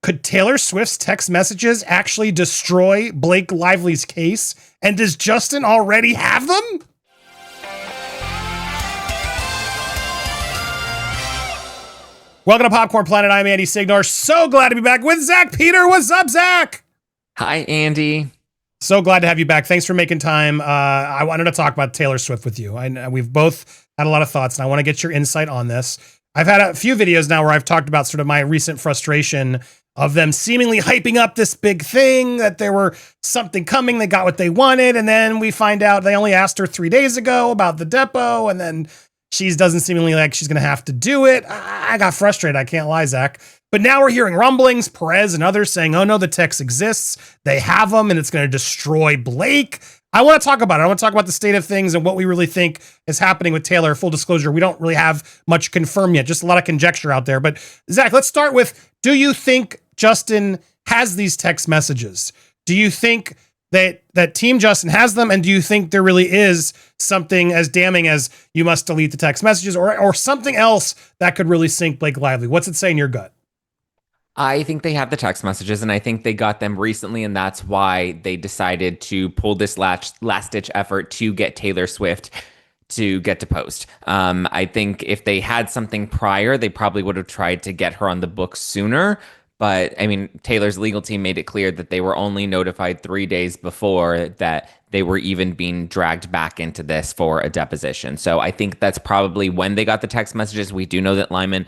Could Taylor Swift's text messages actually destroy Blake Lively's case? And does Justin already have them? Welcome to Popcorn Planet. I'm Andy Signore. So glad to be back with Zach Peter. What's up, Zach? Hi, Andy. So glad to have you back. Thanks for making time. I wanted to talk about Taylor Swift with you. We've both had a lot of thoughts, and I want to get your insight on this. I've had a few videos now where I've talked about sort of my recent frustration of them seemingly hyping up this big thing, that there were something coming, they got what they wanted, and then we find out they only asked her 3 days ago about the depot, and then she doesn't seemingly like she's going to have to do it. I got frustrated. I can't lie, Zach. But now we're hearing rumblings, Perez and others saying, oh no, the text exists. They have them and it's going to destroy Blake. I want to talk about it. I want to talk about the state of things and what we really think is happening with Taylor. Full disclosure, we don't really have much confirmed yet, just a lot of conjecture out there. But Zach, let's start with, do you think Justin has these text messages? Do you think that Team Justin has them? And do you think there really is something as damning as you must delete the text messages or something else that could really sink Blake Lively? What's it say in your gut? I think they have the text messages, and I think they got them recently, and that's why they decided to pull this last-ditch effort to get Taylor Swift to get deposed. I think if they had something prior, they probably would have tried to get her on the books sooner. But, I mean, Taylor's legal team made it clear that they were only notified 3 days before that they were even being dragged back into this for a deposition. So I think that's probably when they got the text messages. We do know that Lyman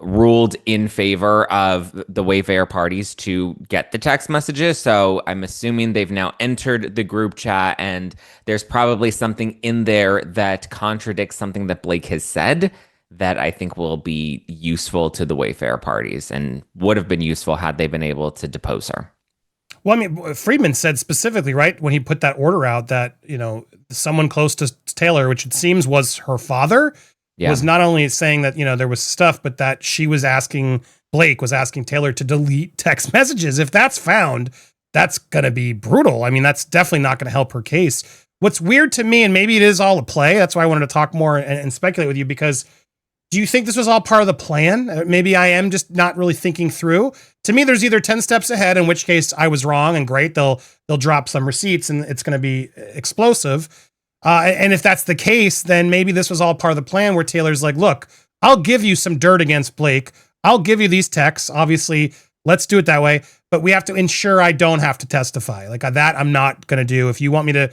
ruled in favor of the Wayfair parties to get the text messages. So I'm assuming they've now entered the group chat, and there's probably something in there that contradicts something that Blake has said that I think will be useful to the Wayfair parties and would have been useful had they been able to depose her. Well, I mean, Friedman said specifically, right, when he put that order out that, you know, someone close to Taylor, which it seems was her father, was not only saying that, you know, there was stuff, but that Blake was asking Taylor to delete text messages. If that's found, that's going to be brutal. I mean, that's definitely not going to help her case. What's weird to me, and maybe it is all a play, that's why I wanted to talk more and speculate with you, because do you think this was all part of the plan? Maybe I am just not really thinking through. To me, there's either 10 steps ahead, in which case I was wrong, and great, they'll drop some receipts and it's going to be explosive. And if that's the case, then maybe this was all part of the plan where Taylor's like, look, I'll give you some dirt against Blake. I'll give you these texts. Obviously, let's do it that way. But we have to ensure I don't have to testify. Like that, I'm not going to do. If you want me to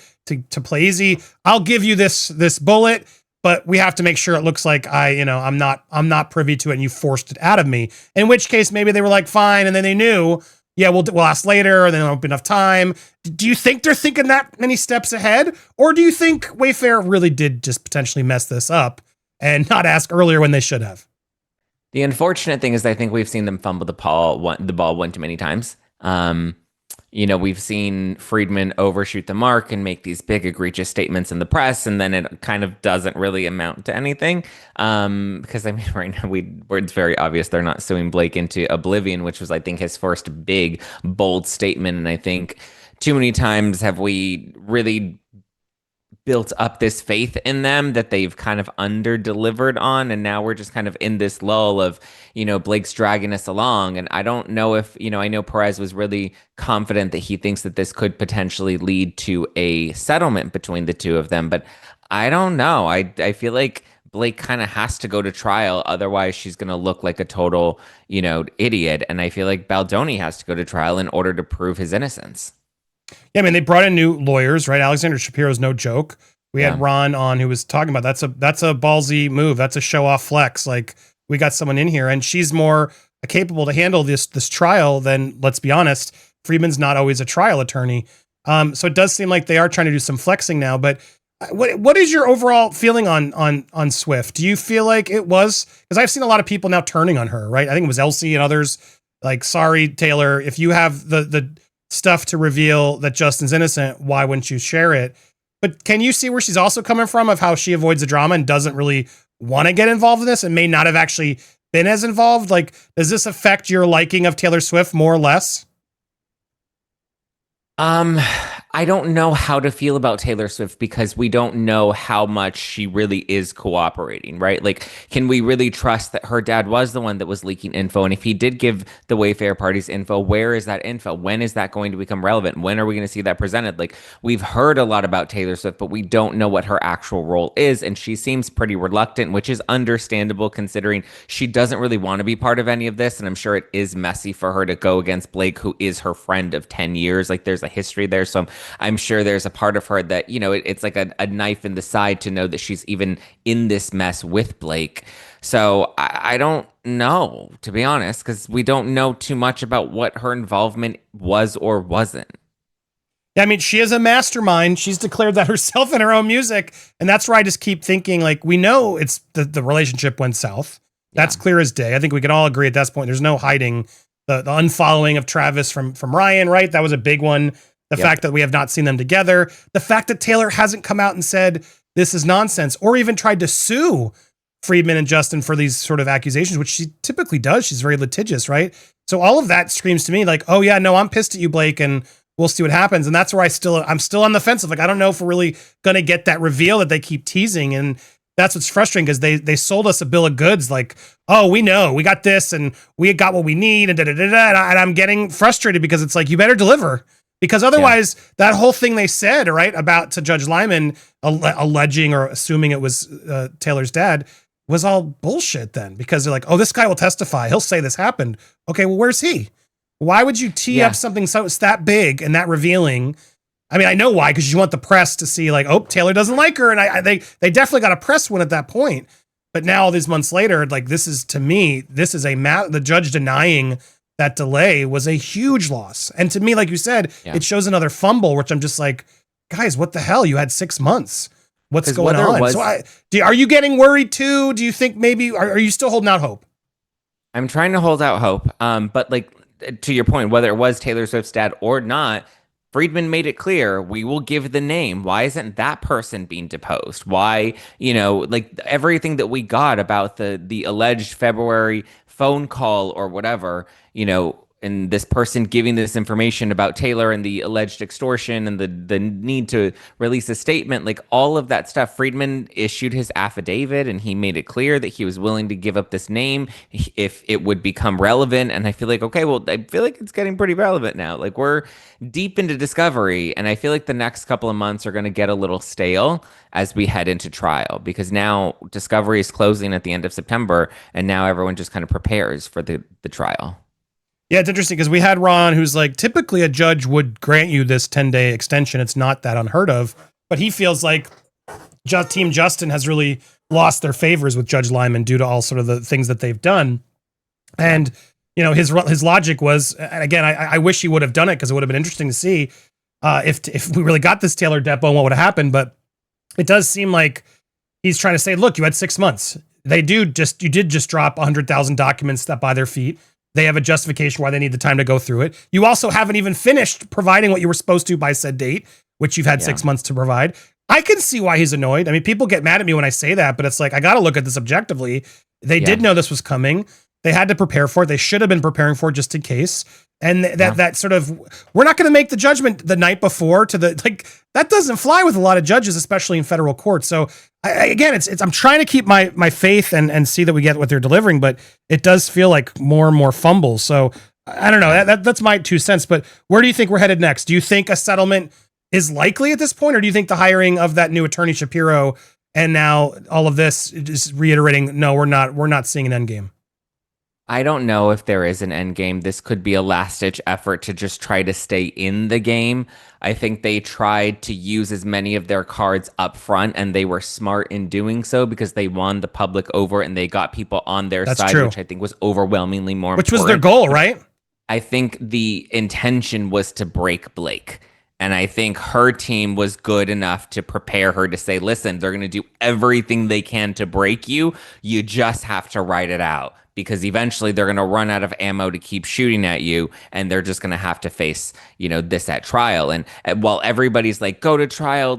play easy, I'll give you this bullet. But we have to make sure it looks like I'm not privy to it and you forced it out of me. In which case, maybe they were like, fine. And then they knew, yeah, we'll ask later, and then there won't be enough time. Do you think they're thinking that many steps ahead? Or do you think Wayfair really did just potentially mess this up and not ask earlier when they should have? The unfortunate thing is I think we've seen them fumble the ball one too many times. We've seen Friedman overshoot the mark and make these big egregious statements in the press, and then it kind of doesn't really amount to anything. Because I mean, right now it's very obvious they're not suing Blake into oblivion, which was, I think, his first big, bold statement. And I think too many times have we really built up this faith in them that they've kind of under-delivered on, and now we're just kind of in this lull of, Blake's dragging us along. And I don't know if, I know Perez was really confident that he thinks that this could potentially lead to a settlement between the two of them, but I don't know. I feel like Blake kind of has to go to trial, otherwise she's going to look like a total, idiot, and I feel like Baldoni has to go to trial in order to prove his innocence. Yeah, I mean, they brought in new lawyers, right? Alexander Shapiro's no joke. We had Ron on who was talking about that's a ballsy move. That's a show off flex. Like, we got someone in here and she's more capable to handle this trial than, let's be honest, Friedman's not always a trial attorney. So it does seem like they are trying to do some flexing now. But what is your overall feeling on Swift? Do you feel like it was, because I've seen a lot of people now turning on her, right? I think it was Elsie and others like, sorry, Taylor, if you have the stuff to reveal that Justin's innocent, why wouldn't you share it? But can you see where she's also coming from, of how she avoids the drama and doesn't really want to get involved in this and may not have actually been as involved? Like, does this affect your liking of Taylor Swift more or less? I don't know how to feel about Taylor Swift because we don't know how much she really is cooperating, right? Like, can we really trust that her dad was the one that was leaking info? And if he did give the Wayfair parties info, where is that info? When is that going to become relevant? When are we going to see that presented? Like, we've heard a lot about Taylor Swift, but we don't know what her actual role is. And she seems pretty reluctant, which is understandable considering she doesn't really want to be part of any of this. And I'm sure it is messy for her to go against Blake, who is her friend of 10 years. Like, there's a history there. So I'm sure there's a part of her that, it's like a knife in the side to know that she's even in this mess with Blake. So I don't know, to be honest, because we don't know too much about what her involvement was or wasn't. Yeah, I mean, she is a mastermind. She's declared that herself in her own music. And that's where I just keep thinking, like, we know it's the relationship went south. That's clear as day. I think we can all agree at this point. There's no hiding the unfollowing of Travis from Ryan, right? That was a big one. The fact that we have not seen them together. The fact that Taylor hasn't come out and said this is nonsense or even tried to sue Friedman and Justin for these sort of accusations, which she typically does. She's very litigious, right? So all of that screams to me like, oh yeah, no, I'm pissed at you, Blake, and we'll see what happens. And that's where I'm still on the fence of like, I don't know if we're really going to get that reveal that they keep teasing. And that's what's frustrating because they sold us a bill of goods like, oh, we know we got this and we got what we need and and I'm getting frustrated because it's like, you better deliver. Because otherwise, that whole thing they said, right, about to Judge Lyman alleging or assuming it was Taylor's dad was all bullshit then. Because they're like, oh, this guy will testify. He'll say this happened. Okay, well, where's he? Why would you tee up something so it's that big and that revealing? I mean, I know why, because you want the press to see like, oh, Taylor doesn't like her. And they definitely got a press win at that point. But now all these months later, like this is, to me, this is the judge denying that delay was a huge loss. And to me, like you said, it shows another fumble, which I'm just like, guys, what the hell? You had 6 months. What's going on? So are you getting worried too? Do you think maybe, are you still holding out hope? I'm trying to hold out hope. But like, to your point, whether it was Taylor Swift's dad or not, Friedman made it clear, we will give the name. Why isn't that person being deposed? Why, like everything that we got about the alleged February phone call or whatever, and this person giving this information about Taylor and the alleged extortion and the need to release a statement, like all of that stuff, Friedman issued his affidavit and he made it clear that he was willing to give up this name if it would become relevant. And I feel like, okay, well, I feel like it's getting pretty relevant now. Like we're deep into discovery. And I feel like the next couple of months are going to get a little stale as we head into trial, because now discovery is closing at the end of September. And now everyone just kind of prepares for the trial. Yeah, it's interesting because we had Ron, who's like, typically a judge would grant you this 10-day extension. It's not that unheard of, but he feels like Team Justin has really lost their favors with Judge Lyman due to all sort of the things that they've done. And, his logic was, and again, I wish he would have done it because it would have been interesting to see if we really got this Taylor depo and what would have happened. But it does seem like he's trying to say, look, you had 6 months. You did just drop 100,000 documents that by their feet. They have a justification why they need the time to go through it. You also haven't even finished providing what you were supposed to by said date, which you've had 6 months to provide. I can see why he's annoyed. I mean, people get mad at me when I say that, but it's like, I got to look at this objectively. They did know this was coming. They had to prepare for it. They should have been preparing for it just in case. And that sort of, we're not going to make the judgment the night before that doesn't fly with a lot of judges, especially in federal court. So again, I'm trying to keep my faith and see that we get what they're delivering, but it does feel like more and more fumbles. So I don't know. That's my 2 cents, but where do you think we're headed next? Do you think a settlement is likely at this point, or do you think the hiring of that new attorney Shapiro and now all of this is reiterating, no, we're not seeing an end game? I don't know if there is an end game. This could be a last-ditch effort to just try to stay in the game. I think they tried to use as many of their cards up front, and they were smart in doing so because they won the public over and they got people on their side, which I think was overwhelmingly more important. Which was their goal, right? I think the intention was to break Blake. And I think her team was good enough to prepare her to say, listen, they're going to do everything they can to break you. You just have to write it out, because eventually they're going to run out of ammo to keep shooting at you, and they're just going to have to face, this at trial. And while everybody's like, go to trial,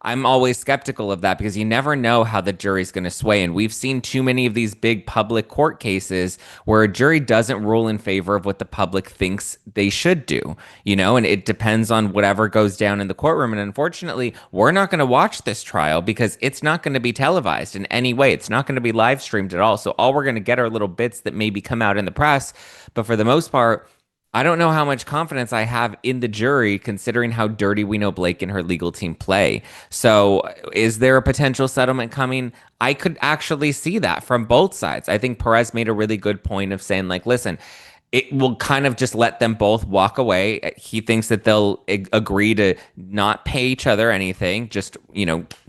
I'm always skeptical of that because you never know how the jury's going to sway. And we've seen too many of these big public court cases where a jury doesn't rule in favor of what the public thinks they should do, and it depends on whatever goes down in the courtroom. And unfortunately, we're not going to watch this trial because it's not going to be televised in any way. It's not going to be live streamed at all. So all we're going to get are little bits that maybe come out in the press. But for the most part, I don't know how much confidence I have in the jury, considering how dirty we know Blake and her legal team play. So is there a potential settlement coming? I could actually see that from both sides. I think Perez made a really good point of saying, like, listen, it will kind of just let them both walk away. He thinks that they'll agree to not pay each other anything, just,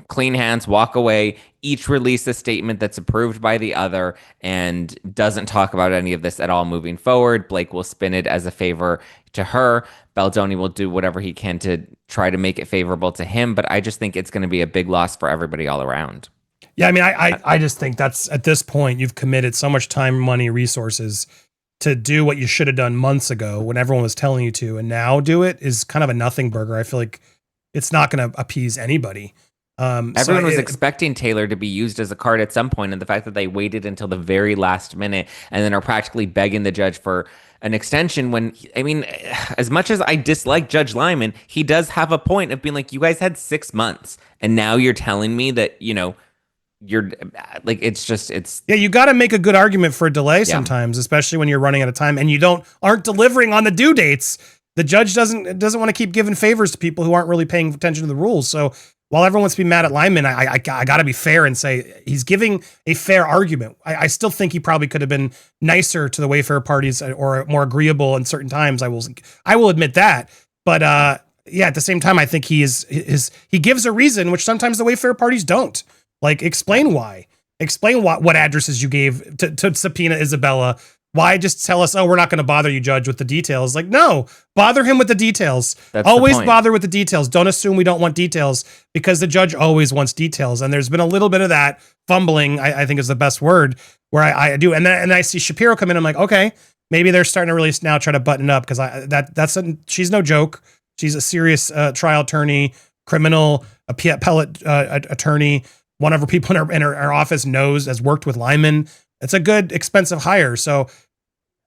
clean hands, walk away, each release a statement that's approved by the other and doesn't talk about any of this at all moving forward. Blake will spin it as a favor to her. Baldoni will do whatever he can to try to make it favorable to him. But I just think it's going to be a big loss for everybody all around. Yeah, I mean, I just think that's, at this point, you've committed so much time, money, resources to do what you should have done months ago when everyone was telling you to, and now do it is kind of a nothing burger. I feel like it's not going to appease anybody. Everyone was expecting Taylor to be used as a card at some point, and the fact that they waited until the very last minute and then are practically begging the judge for an extension when, I mean, as much as I dislike Judge Lyman, he does have a point of being like, you guys had 6 months, and now you're telling me that, you're like, it's yeah, you got to make a good argument for a delay sometimes, especially when you're running out of time and you aren't delivering on the due dates. The judge doesn't want to keep giving favors to people who aren't really paying attention to the rules. So while everyone wants to be mad at Lyman, I got to be fair and say he's giving a fair argument. I still think he probably could have been nicer to the Wayfair parties or more agreeable in certain times. I will admit that. But yeah, at the same time, I think he gives a reason, which sometimes the Wayfair parties don't. Like, explain why. Explain what addresses you gave to subpoena Isabella. Why just tell us, oh, we're not going to bother you, Judge, with the details? Like, no, bother him with the details. Always bother with the details. Don't assume we don't want details, because the judge always wants details. And there's been a little bit of that fumbling, I think is the best word, where I do. And then I see Shapiro come in. I'm like, okay, maybe they're starting to really now try to button up, because she's no joke. She's a serious trial attorney, criminal, appellate attorney. One of her people in her office has worked with Lyman. It's a good, expensive hire. So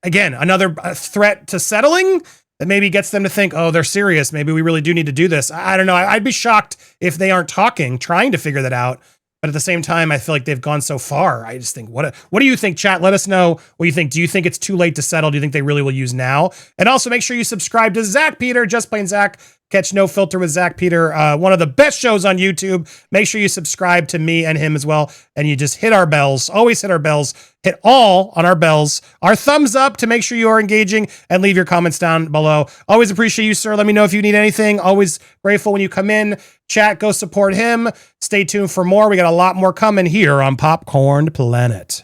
again, another threat to settling that maybe gets them to think, oh, they're serious. Maybe we really do need to do this. I don't know. I'd be shocked if they aren't trying to figure that out. But at the same time, I feel like they've gone so far. I just think, what do you think, chat? Let us know what you think. Do you think it's too late to settle? Do you think they really will use now? And also make sure you subscribe to Zach Peter, Just Plain Zach. Catch No Filter with Zach Peter, one of the best shows on YouTube. Make sure you subscribe to me and him as well. And you just hit our bells. Always hit our bells. Hit all on our bells. Our thumbs up to make sure you are engaging, and leave your comments down below. Always appreciate you, sir. Let me know if you need anything. Always grateful when you come in. Chat, go support him. Stay tuned for more. We got a lot more coming here on Popcorn Planet.